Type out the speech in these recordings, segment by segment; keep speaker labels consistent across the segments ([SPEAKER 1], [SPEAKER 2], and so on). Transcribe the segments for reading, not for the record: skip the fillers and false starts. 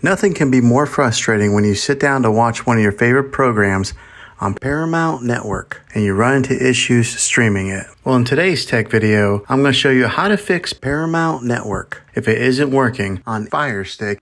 [SPEAKER 1] Nothing can be more frustrating when you sit down to watch one of your favorite programs on Paramount Network and you run into issues streaming it. Well, in today's tech video, I'm going to show you how to fix Paramount Network if it isn't working on Fire Stick.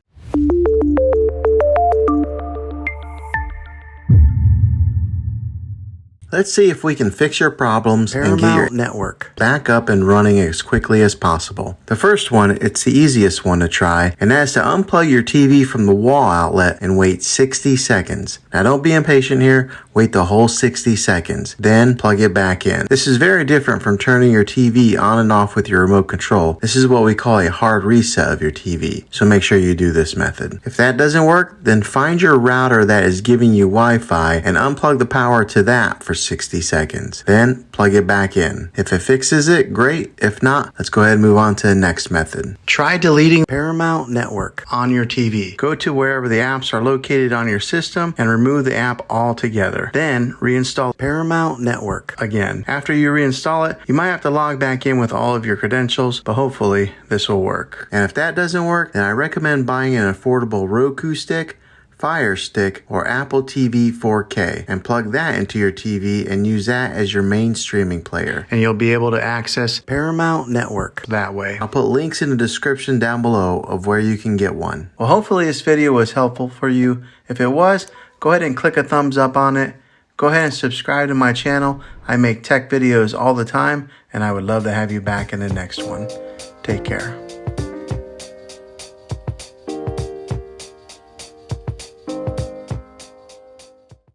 [SPEAKER 1] Let's see if we can fix your problems and get your network back up and running as quickly as possible. The first one, it's the easiest one to try, and that's to unplug your TV from the wall outlet and wait 60 seconds. Now don't be impatient here, wait the whole 60 seconds, then plug it back in. This is very different from turning your TV on and off with your remote control. This is what we call a hard reset of your TV, so make sure you do this method. If that doesn't work, then find your router that is giving you Wi-Fi and unplug the power to that for 60 seconds. Then plug it back in. If it fixes it, great. If not, let's go ahead and move on to the next method. Try deleting Paramount Network on your TV. Go to wherever the apps are located on your system and remove the app altogether. Then reinstall Paramount Network again. After you reinstall it, you might have to log back in with all of your credentials, but hopefully this will work. And if that doesn't work, then I recommend buying an affordable Roku stick, Fire Stick, or Apple TV 4K and plug that into your TV and use that as your main streaming player. And you'll be able to access Paramount Network that way. I'll put links in the description down below of where you can get one. Well, hopefully this video was helpful for you. If it was, go ahead and click a thumbs up on it. Go ahead and subscribe to my channel. I make tech videos all the time, and I would love to have you back in the next one. Take care.